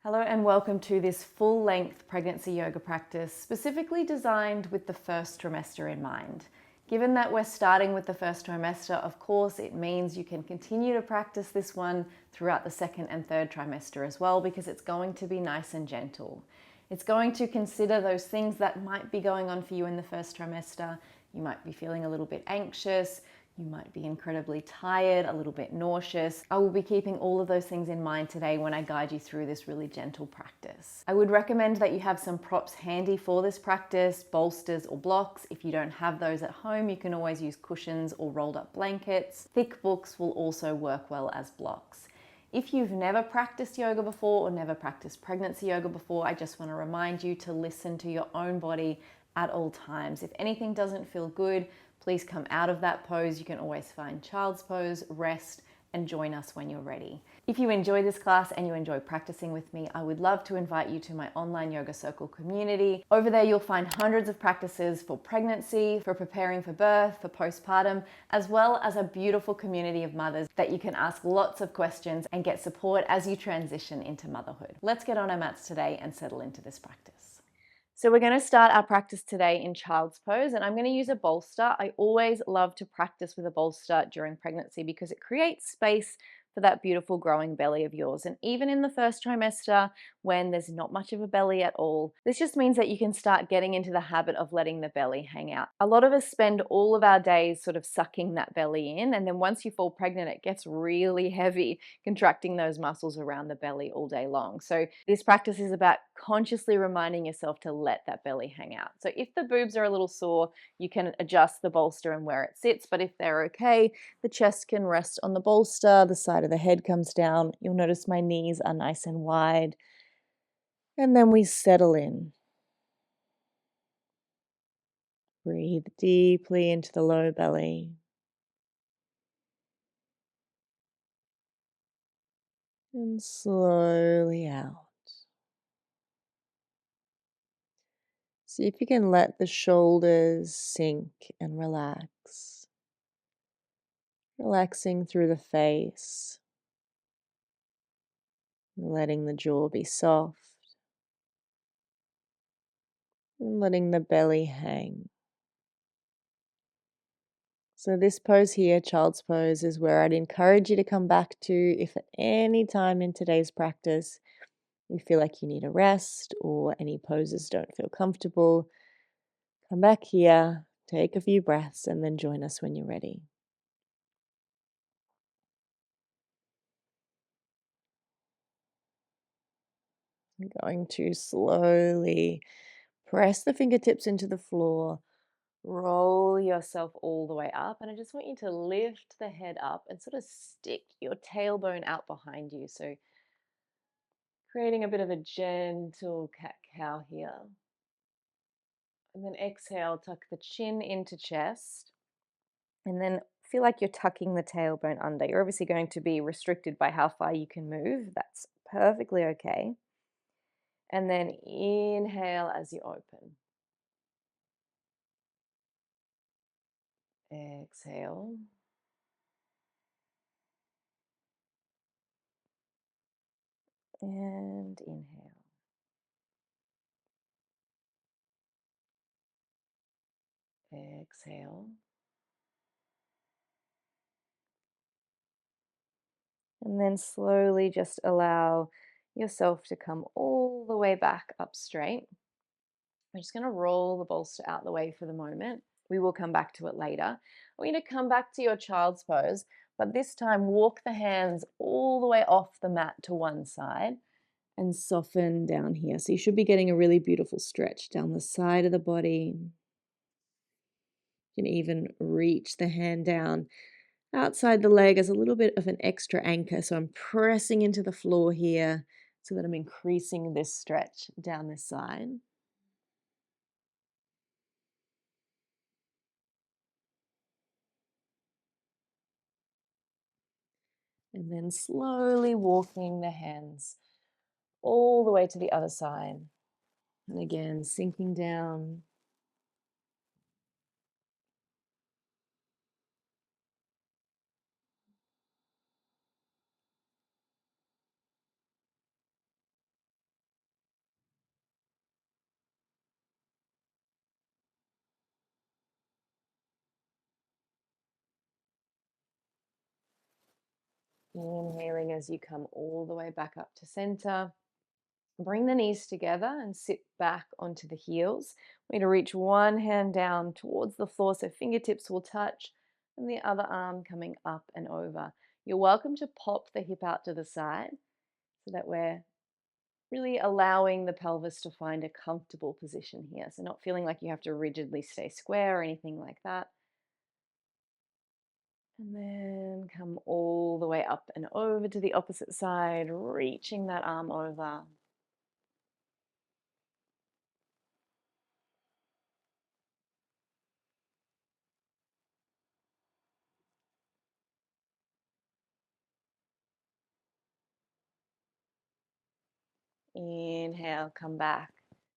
Hello and welcome to this full-length pregnancy yoga practice specifically designed with the first trimester in mind. Given that we're starting with the first trimester, of course, it means you can continue to practice this one throughout the second and third trimester as well, because it's going to be nice and gentle. It's going to consider those things that might be going on for you in the first trimester. You might be feeling a little bit anxious. You might be incredibly tired, a little bit nauseous. I will be keeping all of those things in mind today when I guide you through this really gentle practice. I would recommend that you have some props handy for this practice, bolsters or blocks. If you don't have those at home, you can always use cushions or rolled up blankets. Thick books will also work well as blocks. If you've never practiced yoga before or never practiced pregnancy yoga before, I just want to remind you to listen to your own body at all times. If anything doesn't feel good, please come out of that pose. You can always find child's pose, rest, and join us when you're ready. If you enjoy this class and you enjoy practicing with me, I would love to invite you to my online yoga circle community. Over there, you'll find hundreds of practices for pregnancy, for preparing for birth, for postpartum, as well as a beautiful community of mothers that you can ask lots of questions and get support as you transition into motherhood. Let's get on our mats today and settle into this practice. So we're going to start our practice today in child's pose, and I'm going to use a bolster. I always love to practice with a bolster during pregnancy because it creates space for that beautiful growing belly of yours. And even in the first trimester, when there's not much of a belly at all, this just means that you can start getting into the habit of letting the belly hang out. A lot of us spend all of our days sort of sucking that belly in, and then once you fall pregnant, it gets really heavy contracting those muscles around the belly all day long. So this practice is about consciously reminding yourself to let that belly hang out. So if the boobs are a little sore, you can adjust the bolster and where it sits, but if they're okay, the chest can rest on the bolster, the side of the head comes down. You'll notice my knees are nice and wide. And then we settle in. Breathe deeply into the low belly. And slowly out. See if you can let the shoulders sink and relax. Relaxing through the face. Letting the jaw be soft. And letting the belly hang. So this pose here, child's pose, is where I'd encourage you to come back to if at any time in today's practice you feel like you need a rest or any poses don't feel comfortable. Come back here, take a few breaths, and then join us when you're ready. I'm going to slowly press the fingertips into the floor. Roll yourself all the way up, and I just want you to lift the head up and sort of stick your tailbone out behind you. So creating a bit of a gentle cat-cow here. And then exhale, tuck the chin into chest, and then feel like you're tucking the tailbone under. You're obviously going to be restricted by how far you can move. That's perfectly okay. And then inhale as you open. Exhale. And inhale. Exhale. And then slowly just allow yourself to come all the way back up straight. I'm just going to roll the bolster out the way for the moment. We will come back to it later. I want you to come back to your child's pose, but this time walk the hands all the way off the mat to one side and soften down here. So you should be getting a really beautiful stretch down the side of the body. You can even reach the hand down outside the leg as a little bit of an extra anchor. So I'm pressing into the floor here so that I'm increasing this stretch down this side. And then slowly walking the hands all the way to the other side. And again, sinking down. Inhaling as you come all the way back up to center. Bring the knees together and sit back onto the heels. We're going to reach one hand down towards the floor so fingertips will touch, and the other arm coming up and over. You're welcome to pop the hip out to the side so that we're really allowing the pelvis to find a comfortable position here. So not feeling like you have to rigidly stay square or anything like that. And then come all the way up and over to the opposite side, reaching that arm over. Inhale, come back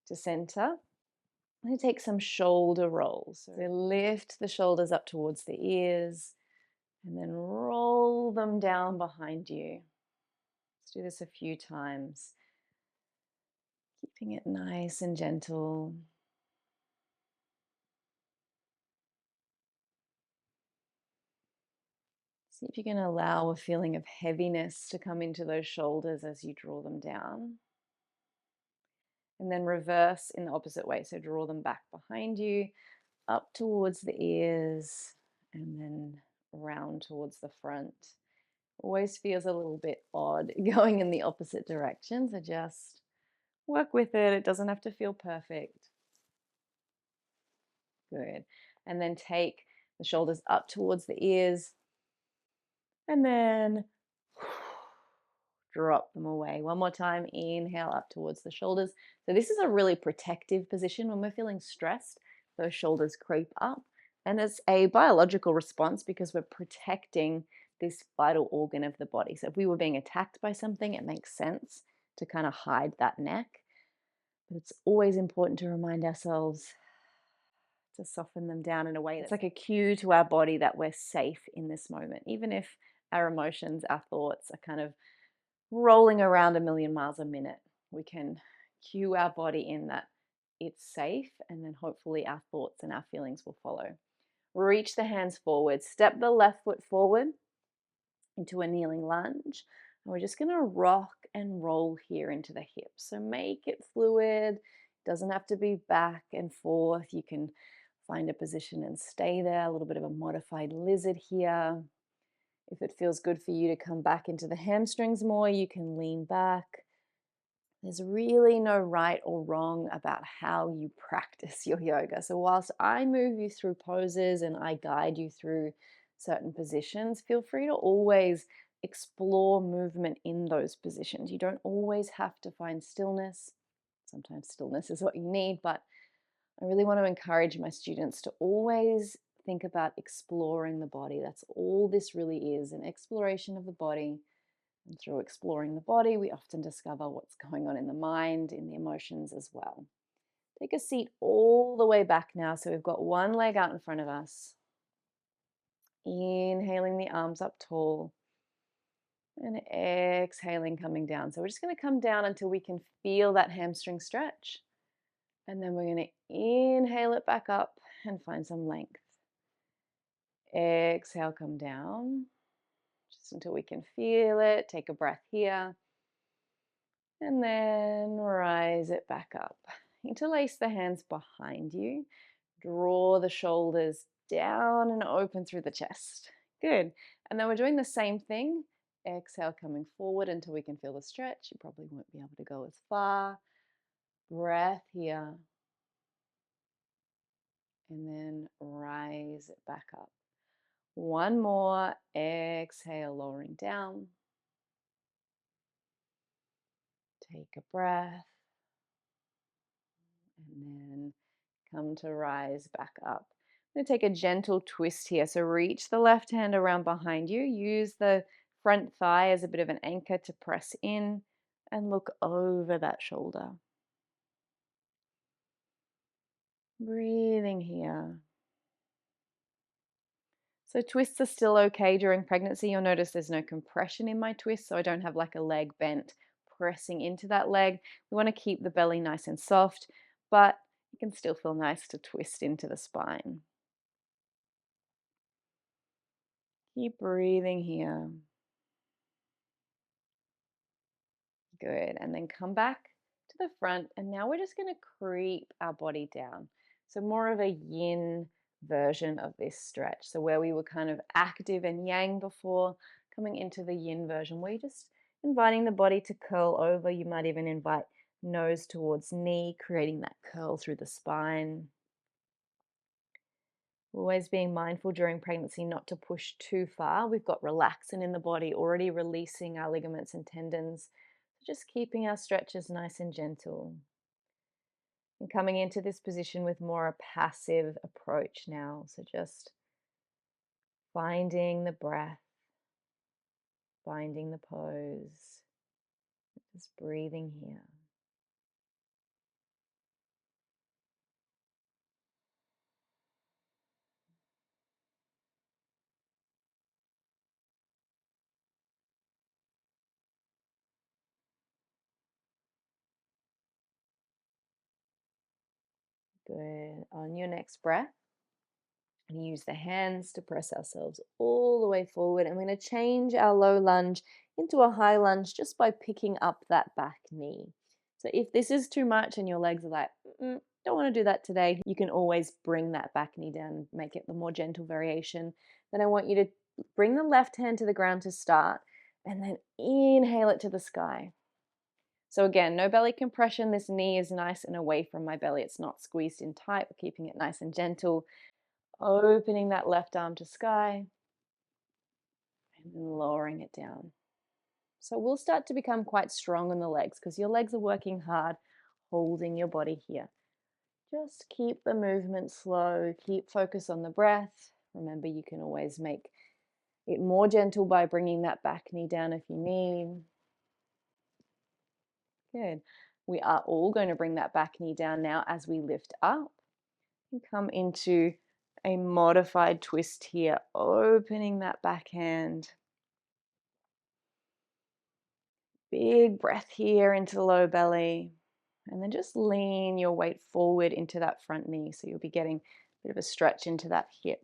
to center. I'm going to take some shoulder rolls. So lift the shoulders up towards the ears and then roll them down behind you. Let's do this a few times, keeping it nice and gentle. See if you can allow a feeling of heaviness to come into those shoulders as you draw them down. And then reverse in the opposite way. So draw them back behind you, up towards the ears, and then around towards the front. Always feels a little bit odd going in the opposite direction. So just work with it. It doesn't have to feel perfect. Good. And then take the shoulders up towards the ears. And then drop them away. One more time, inhale up towards the shoulders. So this is a really protective position. When we're feeling stressed, those shoulders creep up. And it's a biological response because we're protecting this vital organ of the body. So if we were being attacked by something, it makes sense to kind of hide that neck. But it's always important to remind ourselves to soften them down in a way that's like a cue to our body that we're safe in this moment. Even if our emotions, our thoughts are kind of rolling around a million miles a minute, we can cue our body in that it's safe, and then hopefully our thoughts and our feelings will follow. Reach the hands forward, step the left foot forward into a kneeling lunge. And we're just going to rock and roll here into the hips. So make it fluid. It doesn't have to be back and forth. You can find a position and stay there, a little bit of a modified lizard here. If it feels good for you to come back into the hamstrings more, you can lean back. There's really no right or wrong about how you practice your yoga. So whilst I move you through poses and I guide you through certain positions, feel free to always explore movement in those positions. You don't always have to find stillness. Sometimes stillness is what you need, but I really want to encourage my students to always think about exploring the body. That's all this really is, an exploration of the body. And through exploring the body, we often discover what's going on in the mind, in the emotions as well. Take a seat all the way back now. So we've got one leg out in front of us. Inhaling the arms up tall. And exhaling, coming down. So we're just going to come down until we can feel that hamstring stretch. And then we're going to inhale it back up and find some length. Exhale, come down. Just until we can feel it. Take a breath here. And then rise it back up. Interlace the hands behind you. Draw the shoulders down and open through the chest. Good. And then we're doing the same thing. Exhale, coming forward until we can feel the stretch. You probably won't be able to go as far. Breath here. And then rise it back up. One more. Exhale, lowering down. Take a breath. And then come to rise back up. I'm going to take a gentle twist here. So reach the left hand around behind you. Use the front thigh as a bit of an anchor to press in and look over that shoulder. Breathing here. So twists are still okay during pregnancy. You'll notice there's no compression in my twist, so I don't have like a leg bent pressing into that leg. We want to keep the belly nice and soft, but it can still feel nice to twist into the spine. Keep breathing here. Good. And then come back to the front. And now we're just going to creep our body down. So more of a yin version of this stretch. So where we were kind of active and yang before, coming into the yin version where you're just inviting the body to curl over. You might even invite nose towards knee, creating that curl through the spine. Always being mindful during pregnancy not to push too far. We've got relaxin in the body, already releasing our ligaments and tendons. Just keeping our stretches nice and gentle. And coming into this position with more a passive approach now. So just finding the breath, finding the pose, just breathing here. Good. On your next breath, and use the hands to press ourselves all the way forward. And we're going to change our low lunge into a high lunge just by picking up that back knee. So if this is too much and your legs are like, don't want to do that today, you can always bring that back knee down, make it the more gentle variation. Then I want you to bring the left hand to the ground to start, and then inhale it to the sky. So again, no belly compression. This knee is nice and away from my belly. It's not squeezed in tight. We're keeping it nice and gentle. Opening that left arm to sky and then lowering it down. So we'll start to become quite strong in the legs because your legs are working hard, holding your body here. Just keep the movement slow, keep focus on the breath. Remember, you can always make it more gentle by bringing that back knee down if you need. Good. We are all going to bring that back knee down now as we lift up and come into a modified twist here, opening that back hand. Big breath here into the low belly. And then just lean your weight forward into that front knee. So you'll be getting a bit of a stretch into that hip.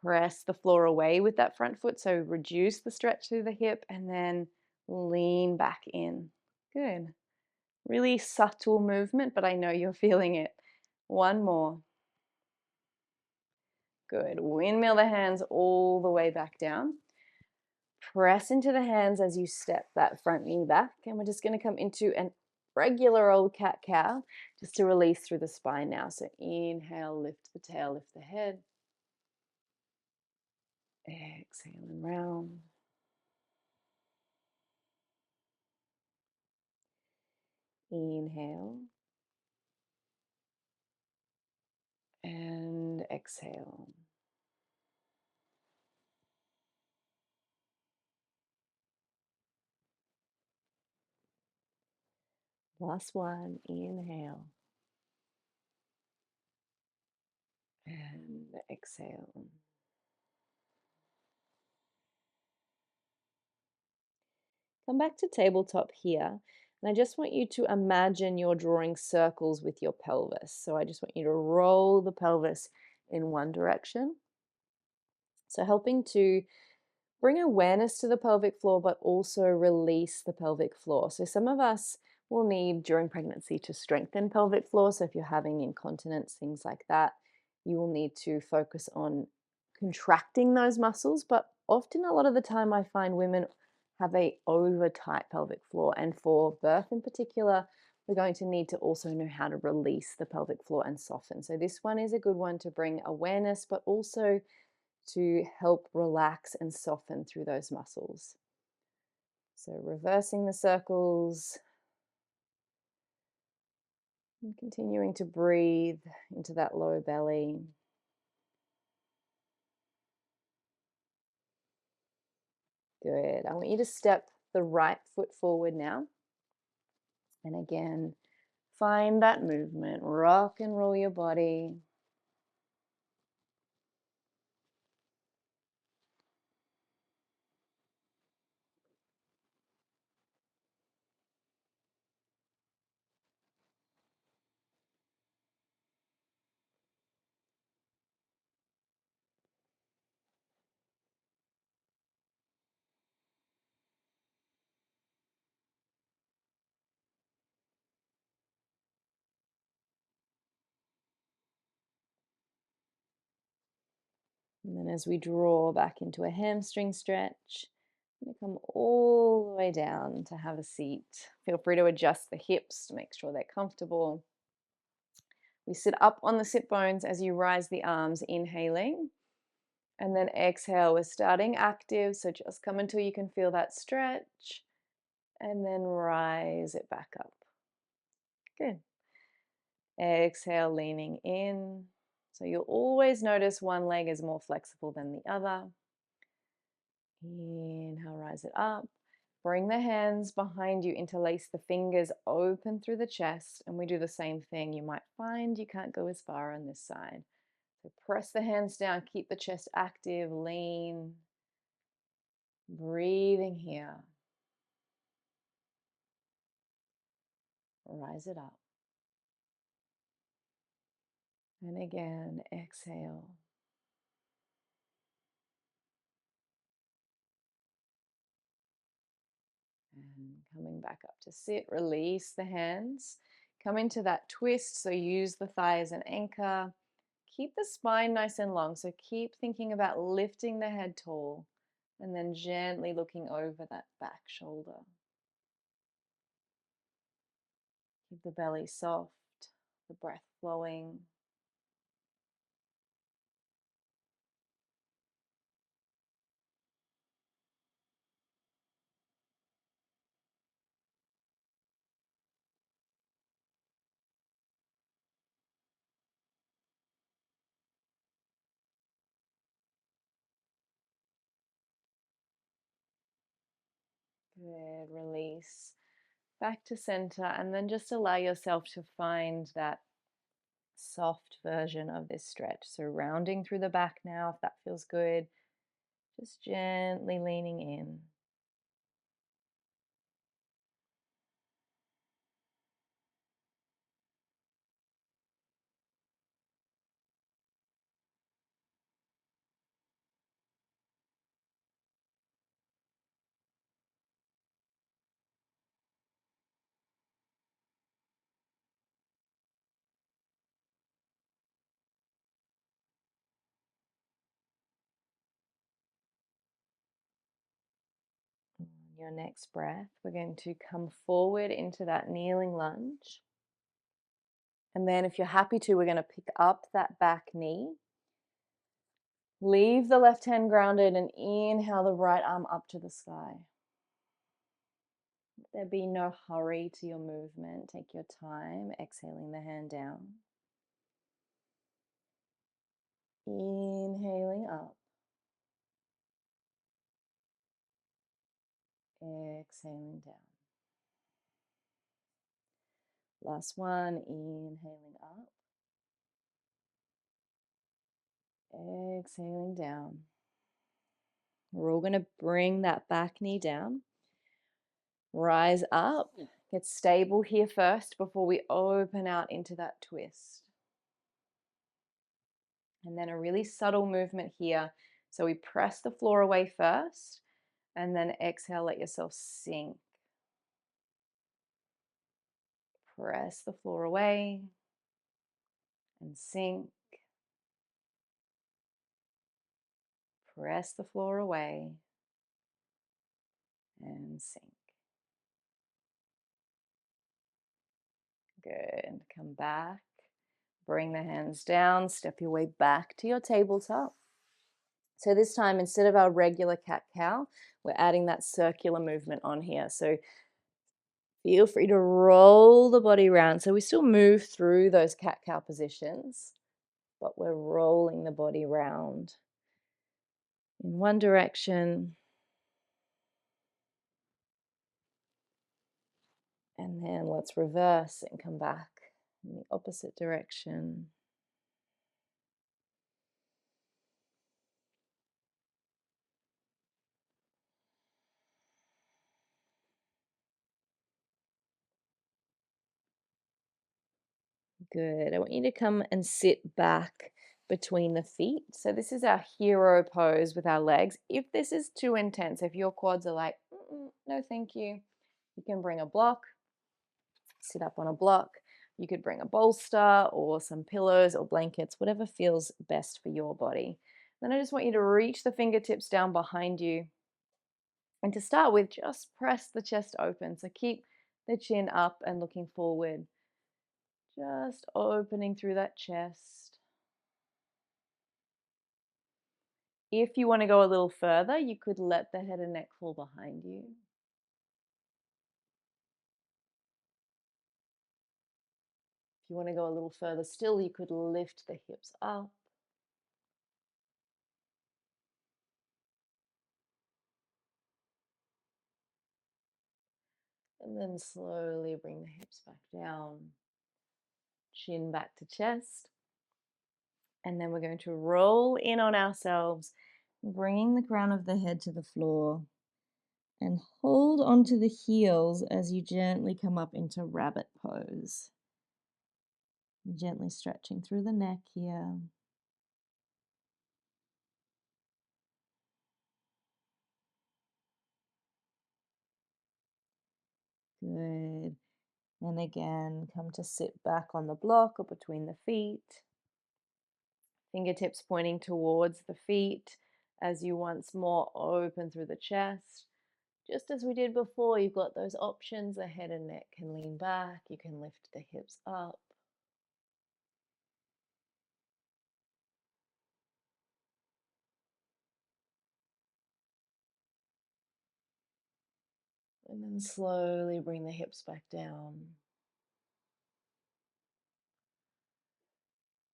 Press the floor away with that front foot. So reduce the stretch through the hip and then lean back in. Good. Really subtle movement, but I know you're feeling it. One more. Good. Windmill the hands all the way back down. Press into the hands as you step that front knee back. And we're just going to come into an regular old cat-cow just to release through the spine now. So inhale, lift the tail, lift the head. Exhale and round. Inhale. And exhale. Last one. Inhale. And exhale. Come back to tabletop here. And I just want you to imagine you're drawing circles with your pelvis. So I just want you to roll the pelvis in one direction. So helping to bring awareness to the pelvic floor, but also release the pelvic floor. So some of us will need during pregnancy to strengthen pelvic floor. So if you're having incontinence, things like that, you will need to focus on contracting those muscles. But often, a lot of the time, I find women have a over tight pelvic floor. And for birth in particular, we're going to need to also know how to release the pelvic floor and soften. So this one is a good one to bring awareness, but also to help relax and soften through those muscles. So reversing the circles and continuing to breathe into that low belly. Good. I want you to step the right foot forward now. And again, find that movement. Rock and roll your body. And then as we draw back into a hamstring stretch, I'm going to come all the way down to have a seat. Feel free to adjust the hips to make sure they're comfortable. We sit up on the sit bones as you rise the arms, inhaling. And then exhale, we're starting active, so just come until you can feel that stretch. And then rise it back up. Good. Exhale, leaning in. So you'll always notice one leg is more flexible than the other. Inhale, rise it up. Bring the hands behind you, interlace the fingers, open through the chest, and we do the same thing. You might find you can't go as far on this side. So press the hands down, keep the chest active, lean. Breathing here. Rise it up. And again, exhale. And coming back up to sit, release the hands. Come into that twist, so use the thigh as an anchor. Keep the spine nice and long, so keep thinking about lifting the head tall and then gently looking over that back shoulder. Keep the belly soft, the breath flowing. Good, release. Back to center, and then just allow yourself to find that soft version of this stretch. So rounding through the back now, if that feels good, just gently leaning in. On your next breath, we're going to come forward into that kneeling lunge. And then if you're happy to, we're going to pick up that back knee. Leave the left hand grounded and inhale the right arm up to the sky. Let there be no hurry to your movement. Take your time, exhaling the hand down. Inhaling up. Exhaling down. Last one, inhaling up. Exhaling down. We're all going to bring that back knee down. Rise up. Get stable here first before we open out into that twist. And then a really subtle movement here. So we press the floor away first, and then exhale, let yourself sink. Press the floor away and sink. Press the floor away and sink. Good. Come back. Bring the hands down. Step your way back to your tabletop. So this time, instead of our regular cat-cow, we're adding that circular movement on here. So feel free to roll the body around. So we still move through those cat-cow positions, but we're rolling the body round in one direction. And then let's reverse and come back in the opposite direction. Good. I want you to come and sit back between the feet. So this is our hero pose with our legs. If this is too intense, if your quads are like, no thank you, you can bring a block, sit up on a block. You could bring a bolster or some pillows or blankets, whatever feels best for your body. Then I just want you to reach the fingertips down behind you. And to start with, just press the chest open. So keep the chin up and looking forward. Just opening through that chest. If you want to go a little further, you could let the head and neck fall behind you. If you want to go a little further still, you could lift the hips up. And then slowly bring the hips back down. Chin back to chest. And then we're going to roll in on ourselves, bringing the crown of the head to the floor. And hold onto the heels as you gently come up into rabbit pose. Gently stretching through the neck here. Good. And again, come to sit back on the block or between the feet. Fingertips pointing towards the feet as you once more open through the chest. Just as we did before, you've got those options. The head and neck can lean back. You can lift the hips up. And then slowly bring the hips back down.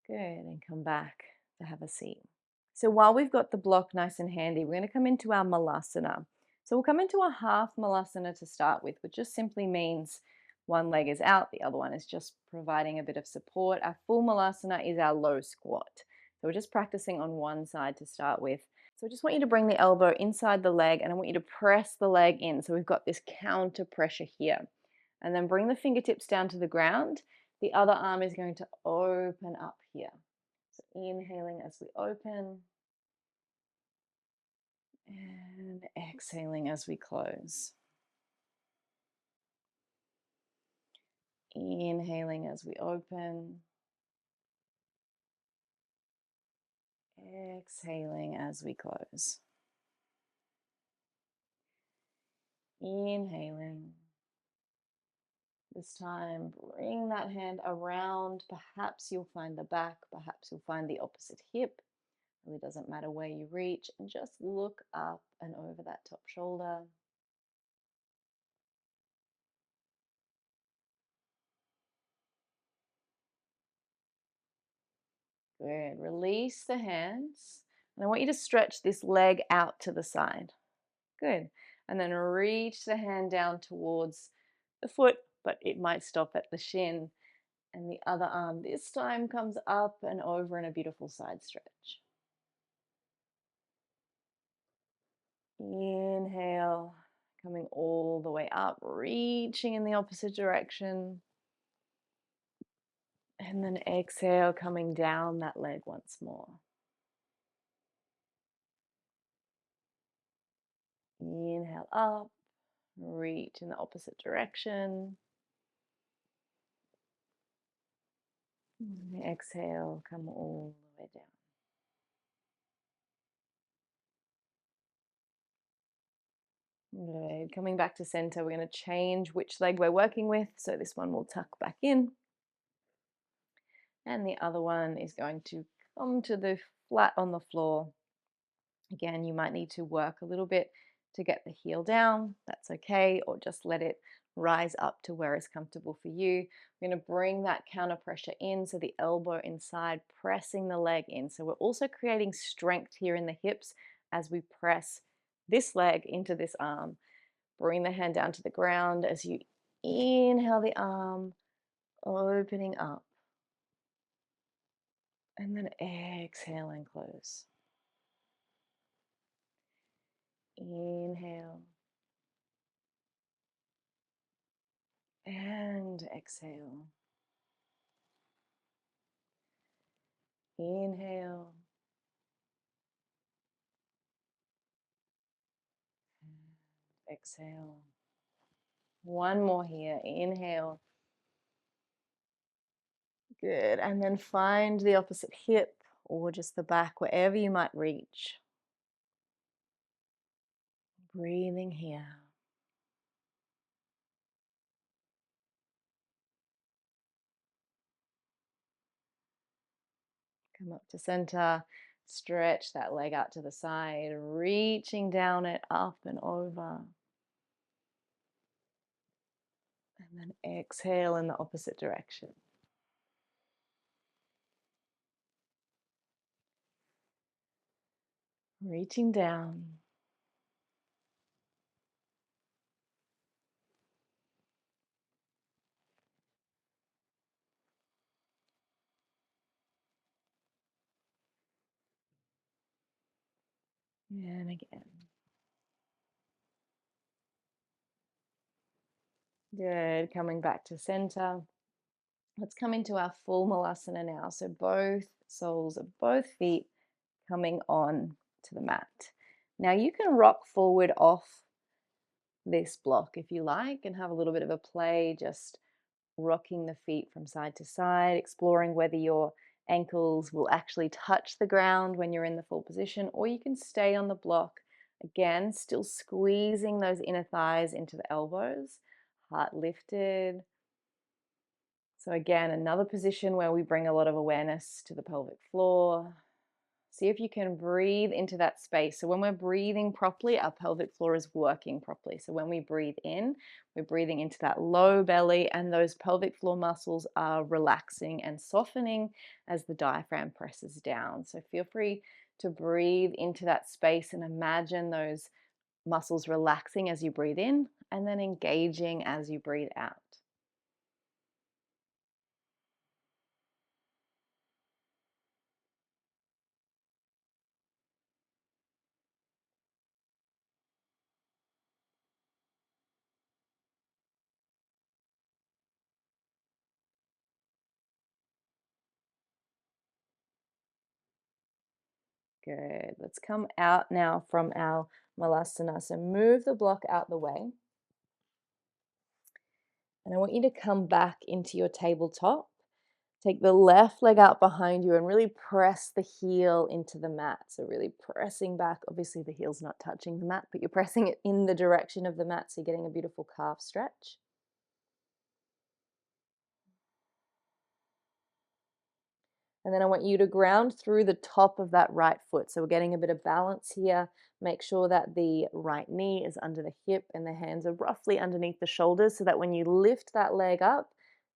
Good, and come back to have a seat. So while we've got the block nice and handy, we're going to come into our Malasana. So we'll come into a half Malasana to start with, which just simply means one leg is out, the other one is just providing a bit of support. Our full Malasana is our low squat. So we're just practicing on one side to start with. So I just want you to bring the elbow inside the leg and I want you to press the leg in. So we've got this counter pressure here. And then bring the fingertips down to the ground. The other arm is going to open up here. So inhaling as we open and exhaling as we close. Inhaling as we open. Exhaling as we close. Inhaling. This time, bring that hand around. Perhaps you'll find the back, perhaps you'll find the opposite hip. It really doesn't matter where you reach, and just look up and over that top shoulder. Good. Release the hands. And I want you to stretch this leg out to the side. Good. And then reach the hand down towards the foot, but it might stop at the shin. And the other arm this time comes up and over in a beautiful side stretch. Inhale, coming all the way up, reaching in the opposite direction. And then exhale, coming down that leg once more. Inhale up, reach in the opposite direction. And exhale, come all the way down. Good. Coming back to center, we're going to change which leg we're working with. So this one will tuck back in. And the other one is going to come to the flat on the floor. Again, you might need to work a little bit to get the heel down. That's okay. Or just let it rise up to where it's comfortable for you. We're going to bring that counter pressure in. So the elbow inside, pressing the leg in. So we're also creating strength here in the hips as we press this leg into this arm. Bring the hand down to the ground as you inhale the arm, opening up. And then exhale and close. Inhale. And exhale. Inhale. And exhale. One more here. Inhale. Good. And then find the opposite hip or just the back, wherever you might reach. Breathing here. Come up to center, stretch that leg out to the side, reaching down it up and over. And then exhale in the opposite direction. Reaching down. And again. Good. Coming back to center. Let's come into our full Malasana now. So both soles of both feet coming on to the mat. Now you can rock forward off this block if you like and have a little bit of a play, just rocking the feet from side to side, exploring whether your ankles will actually touch the ground when you're in the full position, or you can stay on the block. Again, still squeezing those inner thighs into the elbows, heart lifted. So again, another position where we bring a lot of awareness to the pelvic floor. See if you can breathe into that space. So when we're breathing properly, our pelvic floor is working properly. So when we breathe in, we're breathing into that low belly, and those pelvic floor muscles are relaxing and softening as the diaphragm presses down. So feel free to breathe into that space and imagine those muscles relaxing as you breathe in and then engaging as you breathe out. Good. Let's come out now from our Malasana. So move the block out the way. And I want you to come back into your tabletop. Take the left leg out behind you and really press the heel into the mat. So really pressing back. Obviously the heel's not touching the mat, but you're pressing it in the direction of the mat, so you're getting a beautiful calf stretch. And then I want you to ground through the top of that right foot. So we're getting a bit of balance here. Make sure that the right knee is under the hip and the hands are roughly underneath the shoulders, so that when you lift that leg up,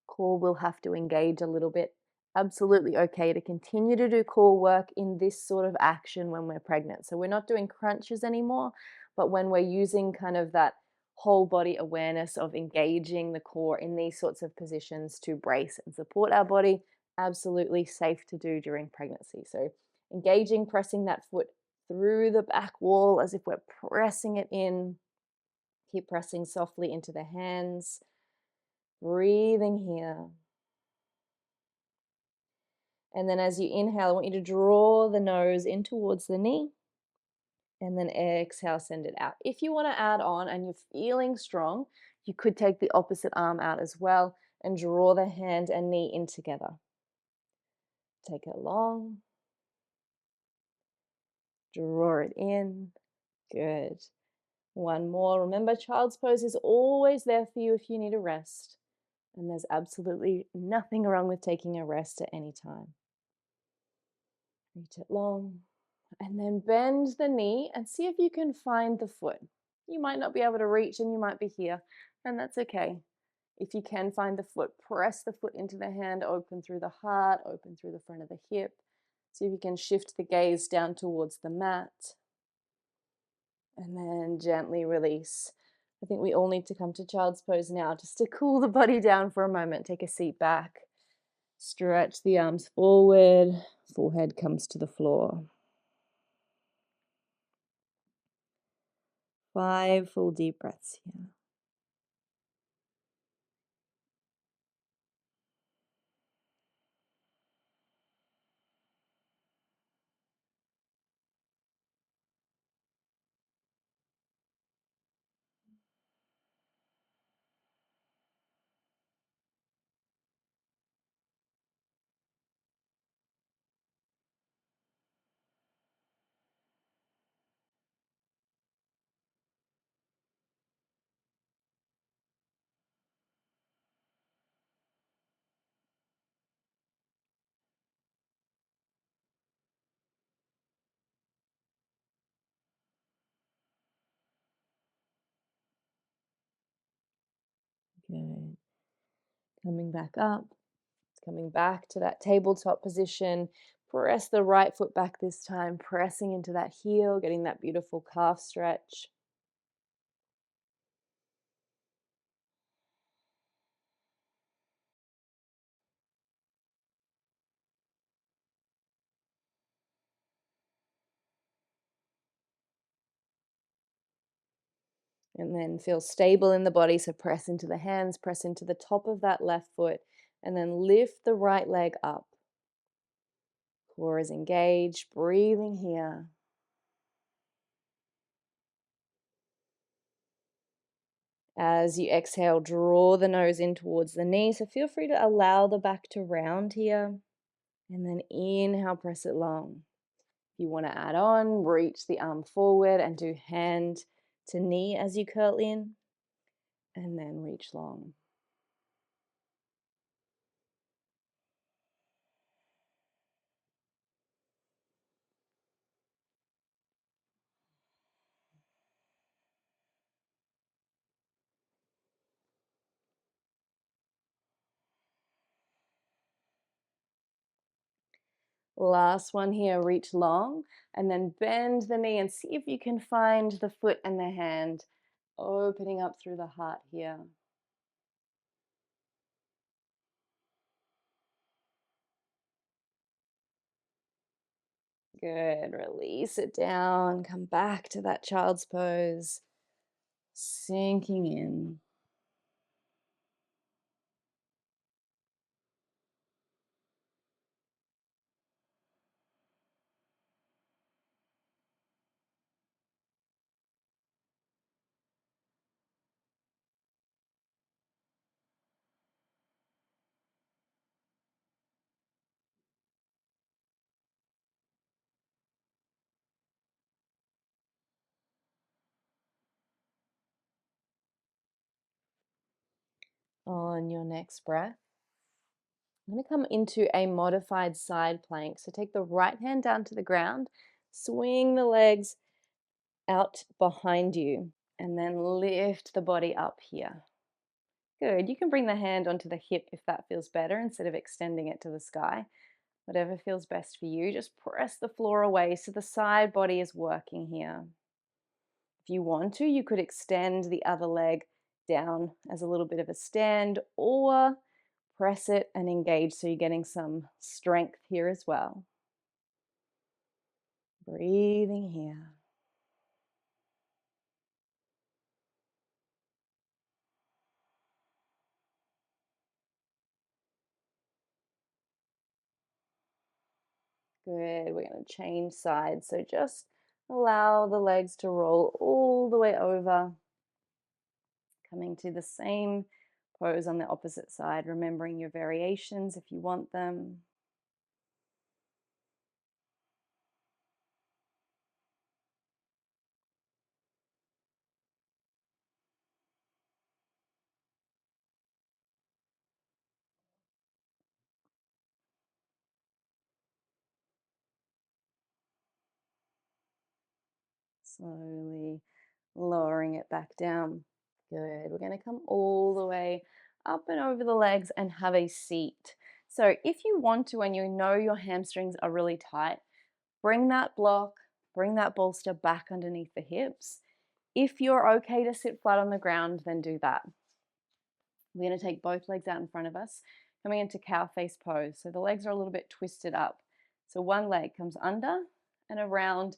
core will have to engage a little bit. Absolutely okay to continue to do core work in this sort of action when we're pregnant. So we're not doing crunches anymore, but when we're using kind of that whole body awareness of engaging the core in these sorts of positions to brace and support our body, absolutely safe to do during pregnancy. So engaging, pressing that foot through the back wall as if we're pressing it in. Keep pressing softly into the hands. Breathing here. And then as you inhale, I want you to draw the nose in towards the knee. And then exhale, send it out. If you want to add on and you're feeling strong, you could take the opposite arm out as well and draw the hand and knee in together. Take it long. Draw it in. Good. One more. Remember, child's pose is always there for you if you need a rest. And there's absolutely nothing wrong with taking a rest at any time. Reach it long. And then bend the knee and see if you can find the foot. You might not be able to reach and you might be here, and that's okay. If you can find the foot, press the foot into the hand, open through the heart, open through the front of the hip. See if you can shift the gaze down towards the mat. And then gently release. I think we all need to come to child's pose now just to cool the body down for a moment. Take a seat back. Stretch the arms forward. Forehead comes to the floor. 5 full deep breaths here. Good. Coming back up, coming back to that tabletop position. Press the right foot back this time, pressing into that heel, getting that beautiful calf stretch. And then feel stable in the body. So press into the hands, press into the top of that left foot, and then lift the right leg up. Core is engaged, breathing here. As you exhale, draw the nose in towards the knee. So feel free to allow the back to round here. And then inhale, press it long. If you want to add on, reach the arm forward and do hand to knee as you curl in. And then reach long. Last one here, reach long and then bend the knee and see if you can find the foot and the hand opening up through the heart here. Good, release it down, come back to that child's pose, sinking in. On your next breath, I'm going to come into a modified side plank. So take the right hand down to the ground, swing the legs out behind you, and then lift the body up here. Good. You can bring the hand onto the hip if that feels better instead of extending it to the sky. Whatever feels best for you. Just press the floor away so the side body is working here. If you want to, you could extend the other leg down as a little bit of a stand or press it and engage so you're getting some strength here as well. Breathing here. Good. We're going to change sides. So just allow the legs to roll all the way over. Coming to the same pose on the opposite side, remembering your variations if you want them. Slowly lowering it back down. Good. We're going to come all the way up and over the legs and have a seat. So if you want to, and you know your hamstrings are really tight, bring that block, bring that bolster back underneath the hips. If you're okay to sit flat on the ground, then do that. We're going to take both legs out in front of us, coming into Cowface pose. So the legs are a little bit twisted up. So one leg comes under and around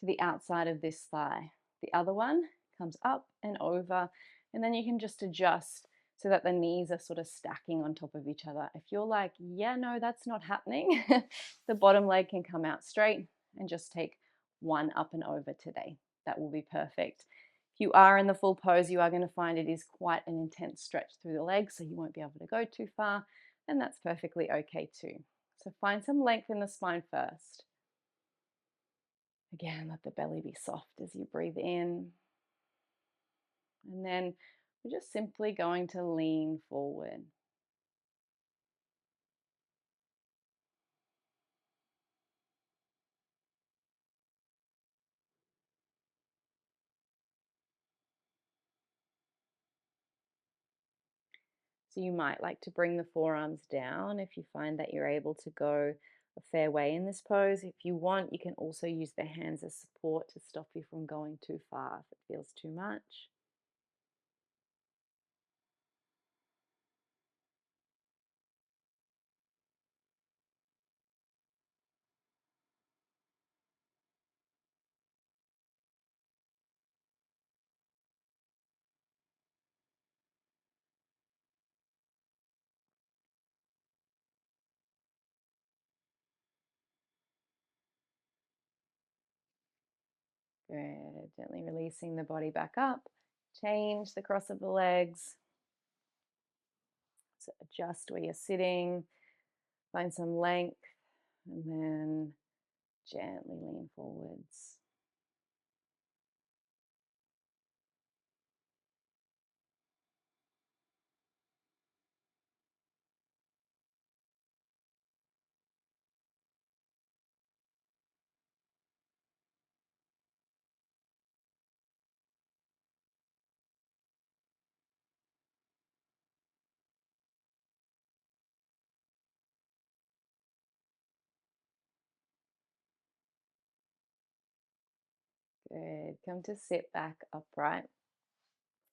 to the outside of this thigh. The other one comes up and over, and then you can just adjust so that the knees are sort of stacking on top of each other. If you're like, yeah, no, that's not happening, the bottom leg can come out straight and just take one up and over today. That will be perfect. If you are in the full pose, you are going to find it is quite an intense stretch through the legs, so you won't be able to go too far, and that's perfectly okay too. So find some length in the spine first. Again, let the belly be soft as you breathe in. And then we're just simply going to lean forward. So you might like to bring the forearms down if you find that you're able to go a fair way in this pose. If you want, you can also use the hands as support to stop you from going too far if it feels too much. Good. Gently releasing the body back up. Change the cross of the legs. So adjust where you're sitting. Find some length. And then gently lean forwards. Good. Come to sit back upright.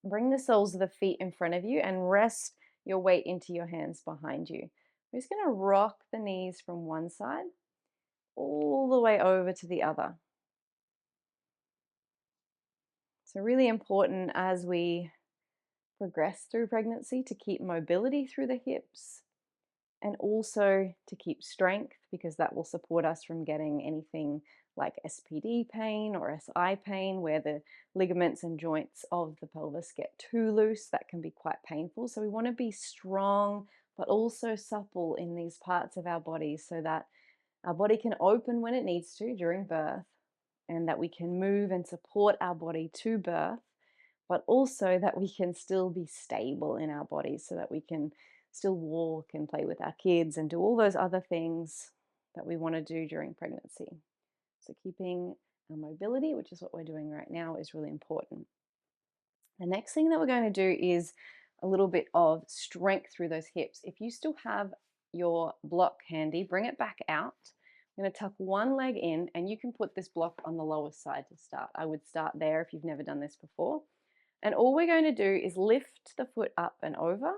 Bring the soles of the feet in front of you and rest your weight into your hands behind you. We're just going to rock the knees from one side all the way over to the other. So really important as we progress through pregnancy to keep mobility through the hips and also to keep strength, because that will support us from getting anything like SPD pain or SI pain, where the ligaments and joints of the pelvis get too loose. That can be quite painful. So we want to be strong, but also supple in these parts of our body so that our body can open when it needs to during birth, and that we can move and support our body to birth, but also that we can still be stable in our bodies so that we can still walk and play with our kids and do all those other things that we want to do during pregnancy. So keeping our mobility, which is what we're doing right now, is really important. The next thing that we're going to do is a little bit of strength through those hips. If you still have your block handy, bring it back out. I'm going to tuck one leg in, and you can put this block on the lower side to start. I would start there if you've never done this before. And all we're going to do is lift the foot up and over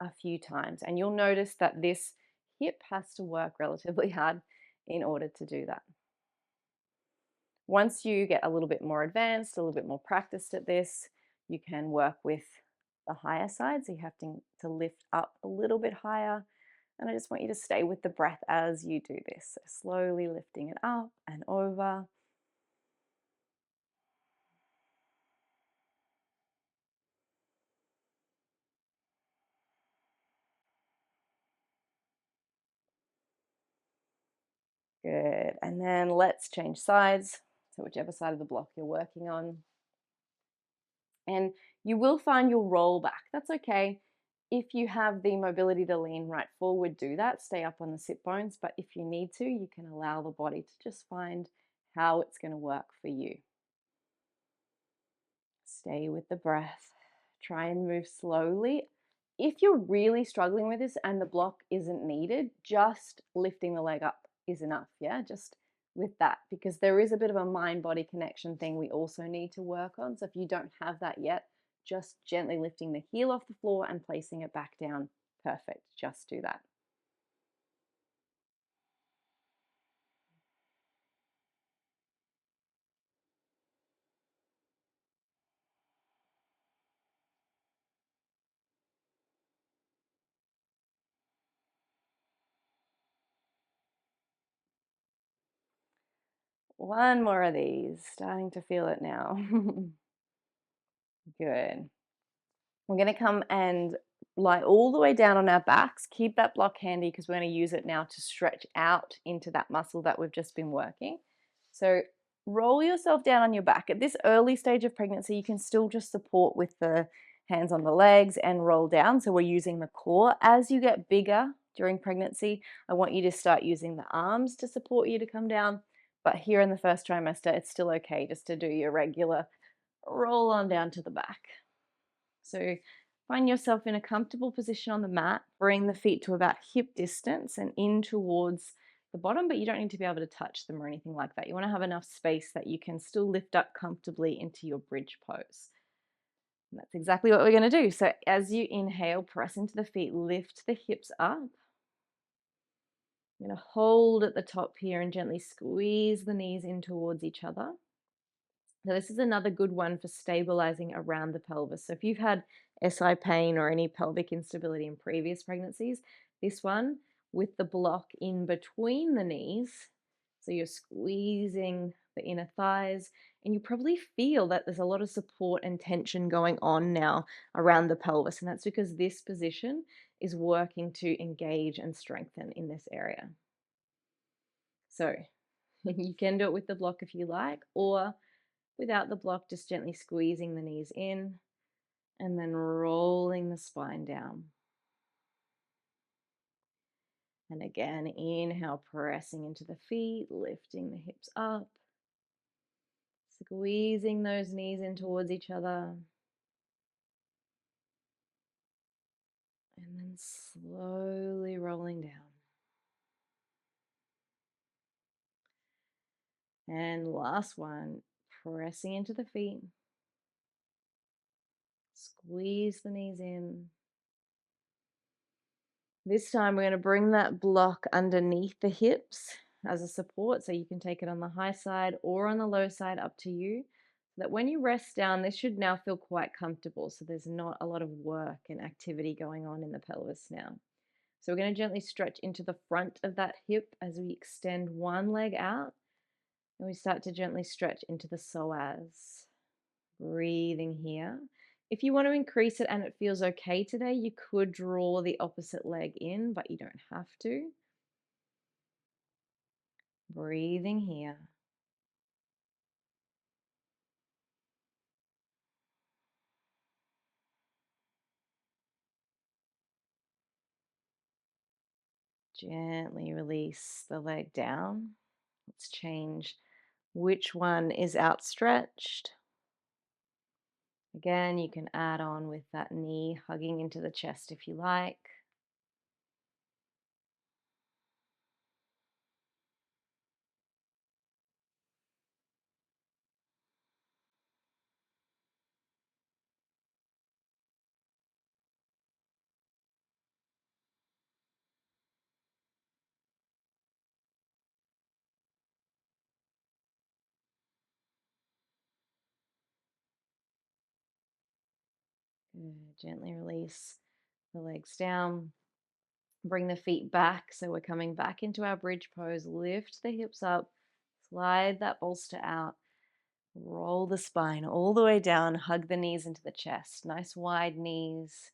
a few times. And you'll notice that this hip has to work relatively hard in order to do that. Once you get a little bit more advanced, a little bit more practiced at this, you can work with the higher side. So you have to lift up a little bit higher. And I just want you to stay with the breath as you do this. So slowly lifting it up and over. Good. And then let's change sides. So whichever side of the block you're working on. And you will find you'll roll back. That's okay. If you have the mobility to lean right forward, do that. Stay up on the sit bones. But if you need to, you can allow the body to just find how it's going to work for you. Stay with the breath. Try and move slowly. If you're really struggling with this and the block isn't needed, just lifting the leg up is enough. Yeah, just with that, because there is a bit of a mind-body connection thing we also need to work on. So if you don't have that yet, just gently lifting the heel off the floor and placing it back down. Perfect. Just do that. One more of these. Starting to feel it now. Good. We're going to come and lie all the way down on our backs. Keep that block handy because we're going to use it now to stretch out into that muscle that we've just been working. So roll yourself down on your back. At this early stage of pregnancy, you can still just support with the hands on the legs and roll down. So we're using the core. As you get bigger during pregnancy, I want you to start using the arms to support you to come down. But here in the first trimester, it's still okay just to do your regular roll on down to the back. So Find yourself in a comfortable position on the mat. Bring the feet to about hip distance and in towards the bottom, but you don't need to be able to touch them or anything like that. You want to have enough space that you can still lift up comfortably into your bridge pose. And that's exactly what we're going to do. So as you inhale, press into the feet, lift the hips up. I'm going to hold at the top here and gently squeeze the knees in towards each other. Now, this is another good one for stabilizing around the pelvis. So if you've had SI pain or any pelvic instability in previous pregnancies, this one with the block in between the knees, so you're squeezing the inner thighs, and you probably feel that there's a lot of support and tension going on now around the pelvis, and that's because this position is working to engage and strengthen in this area. So you can do it with the block if you like, or without the block, just gently squeezing the knees in and then rolling the spine down. And again, inhale, pressing into the feet, lifting the hips up, squeezing those knees in towards each other. And then slowly rolling down. And last one, pressing into the feet. Squeeze the knees in. This time we're going to bring that block underneath the hips as a support, so you can take it on the high side or on the low side, up to you. So that when you rest down, this should now feel quite comfortable, so there's not a lot of work and activity going on in the pelvis now. So we're going to gently stretch into the front of that hip as we extend one leg out, and we start to gently stretch into the psoas. Breathing here. If you want to increase it and it feels okay today, you could draw the opposite leg in, but you don't have to. Breathing here. Gently release the leg down. Let's change which one is outstretched. Again, you can add on with that knee hugging into the chest if you like. Good. Gently release the legs down. Bring the feet back, so we're coming back into our bridge pose. Lift the hips up, slide that bolster out, roll the spine all the way down, hug the knees into the chest. Nice wide knees.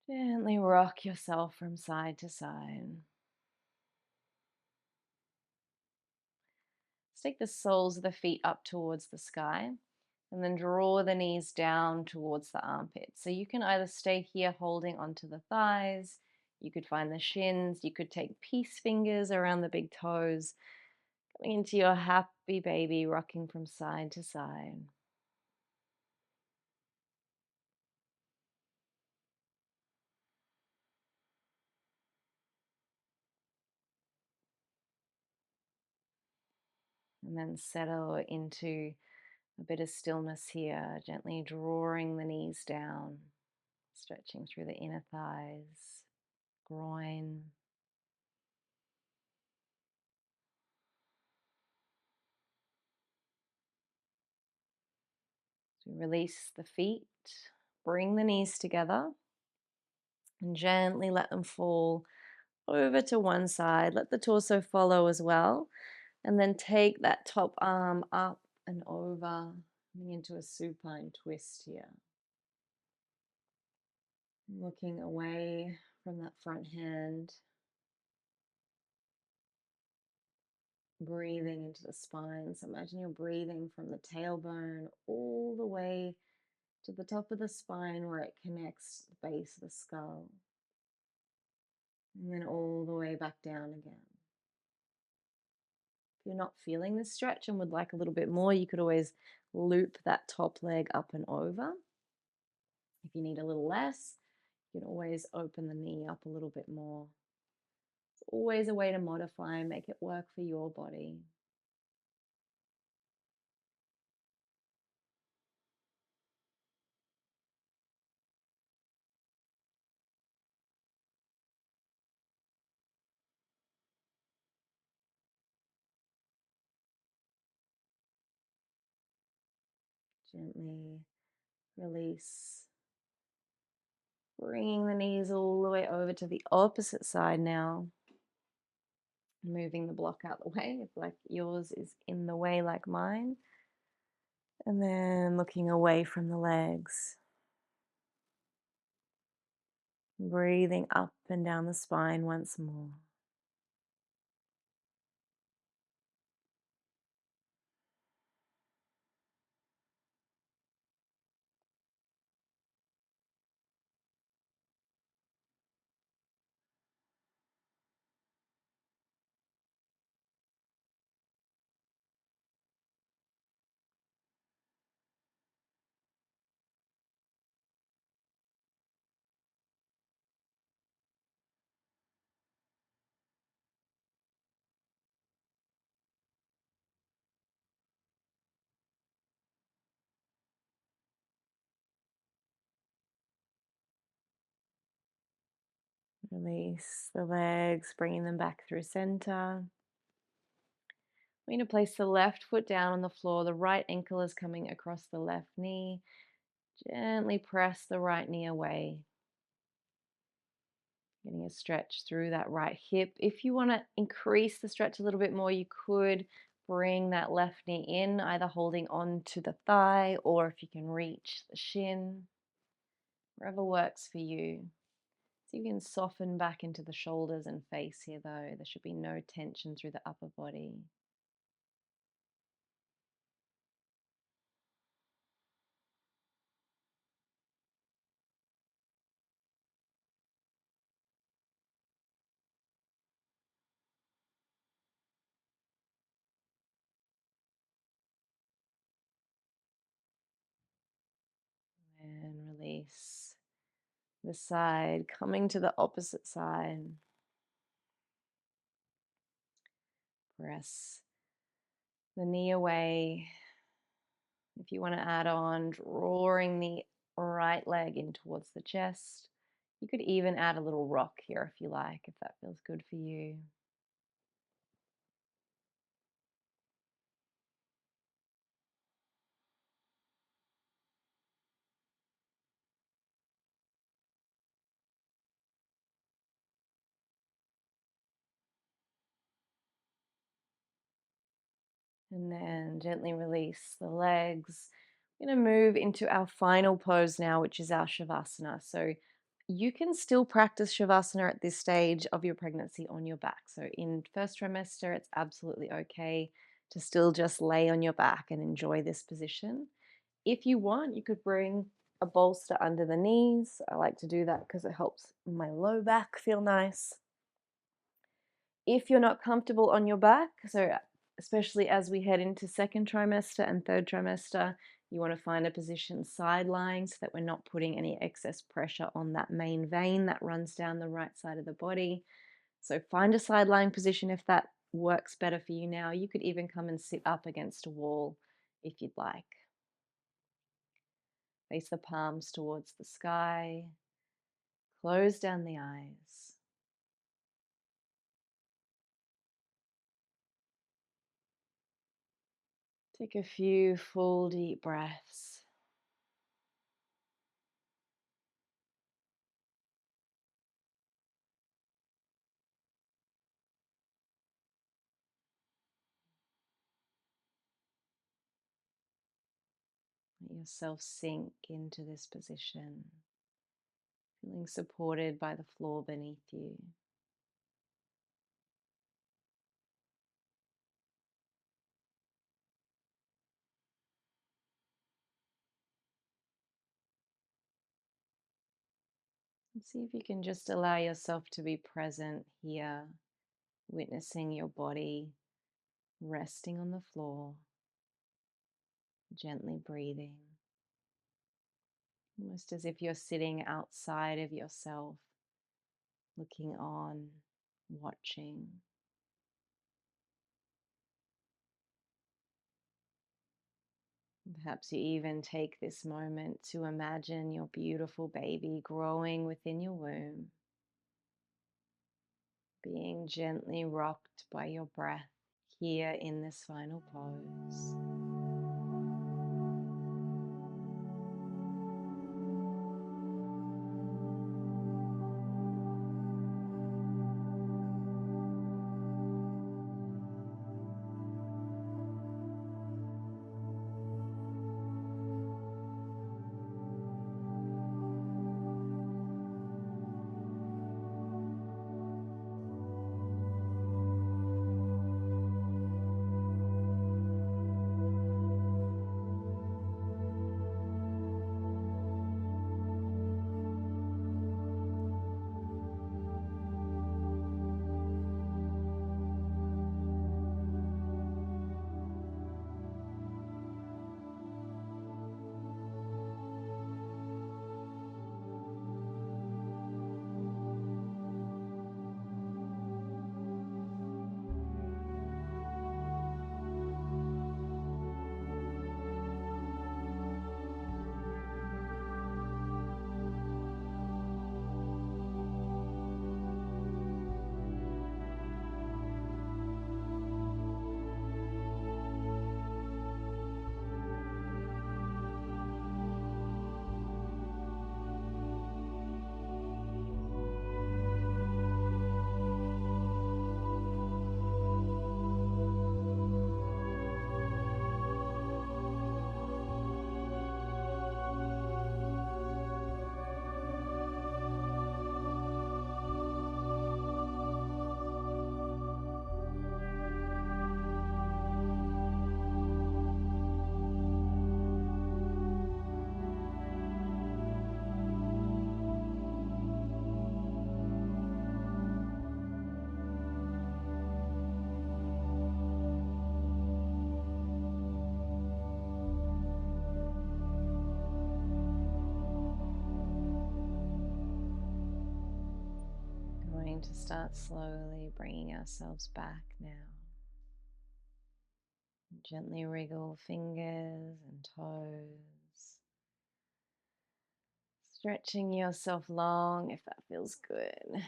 Gently rock yourself from side to side. Let's take the soles of the feet up towards the sky and then draw the knees down towards the armpits. So you can either stay here holding onto the thighs, you could find the shins, you could take peace fingers around the big toes, coming into your happy baby, rocking from side to side. And then settle into a bit of stillness here, gently drawing the knees down, stretching through the inner thighs, groin. So release the feet, bring the knees together, and gently let them fall over to one side. Let the torso follow as well. And then take that top arm up and over, coming into a supine twist here. Looking away from that front hand. Breathing into the spine. So imagine you're breathing from the tailbone all the way to the top of the spine where it connects the base of the skull. And then all the way back down again. If you're not feeling this stretch and would like a little bit more, you could always loop that top leg up and over. If you need a little less, you can always open the knee up a little bit more. It's always a way to modify and make it work for your body. Gently release, bringing the knees all the way over to the opposite side now. Moving the block out the way if like yours is in the way like mine. And then looking away from the legs. Breathing up and down the spine once more. Release the legs, bringing them back through center. We're going to place the left foot down on the floor. The right ankle is coming across the left knee. Gently press the right knee away. Getting a stretch through that right hip. If you want to increase the stretch a little bit more, you could bring that left knee in, either holding on to the thigh or if you can reach the shin. Wherever works for you. So you can soften back into the shoulders and face here though. There should be no tension through the upper body. And release the side, coming to the opposite side. Press the knee away. If you want to add on, drawing the right leg in towards the chest. You could even add a little rock here if you like, if that feels good for you. And then gently release the legs. We're going to move into our final pose now, which is our Shavasana. So you can still practice Shavasana at this stage of your pregnancy on your back. So in first trimester, it's absolutely okay to still just lay on your back and enjoy this position. If you want, you could bring a bolster under the knees. I like to do that because it helps my low back feel nice. If you're not comfortable on your back, so especially as we head into second trimester and third trimester, you want to find a position side lying so that we're not putting any excess pressure on that main vein that runs down the right side of the body. So find a side lying position if that works better for you now. You could even come and sit up against a wall if you'd like. Face the palms towards the sky. Close down the eyes. Take a few full deep breaths. Let yourself sink into this position, feeling supported by the floor beneath you. And see if you can just allow yourself to be present here, witnessing your body resting on the floor, gently breathing. almost as if you're sitting outside of yourself, looking on, watching. Perhaps you even take this moment to imagine your beautiful baby growing within your womb, being gently rocked by your breath here in this final pose. Going to start slowly bringing ourselves back now. Gently wriggle fingers and toes. Stretching yourself long if that feels good.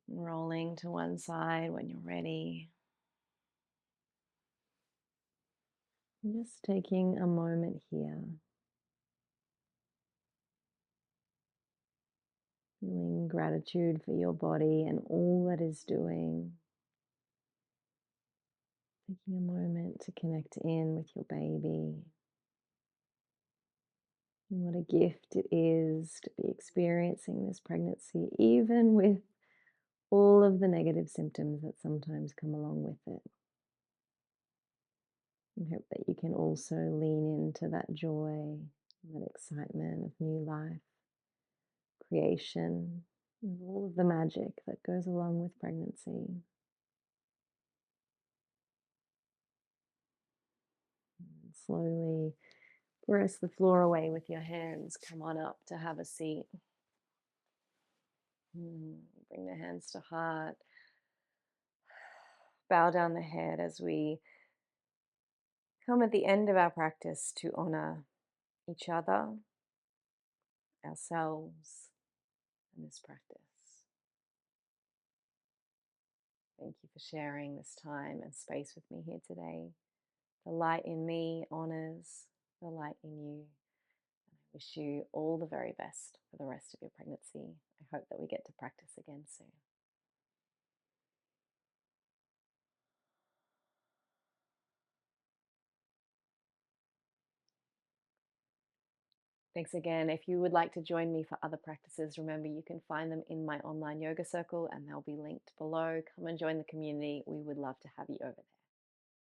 Rolling to one side when you're ready. Just taking a moment here. Feeling gratitude for your body and all that is doing. Taking a moment to connect in with your baby. And what a gift it is to be experiencing this pregnancy, even with all of the negative symptoms that sometimes come along with it. I hope that you can also lean into that joy, that excitement of new life, creation, and all of the magic that goes along with pregnancy. And slowly press the floor away with your hands. Come on up to have a seat. Bring the hands to heart. Bow down the head as we come at the end of our practice to honor each other, ourselves, and this practice. Thank you for sharing this time and space with me here today. The light in me honors the light in you. And I wish you all the very best for the rest of your pregnancy. I hope that we get to practice again soon. Thanks again. If you would like to join me for other practices, remember you can find them in my online yoga circle and they'll be linked below. Come and join the community. We would love to have you over there.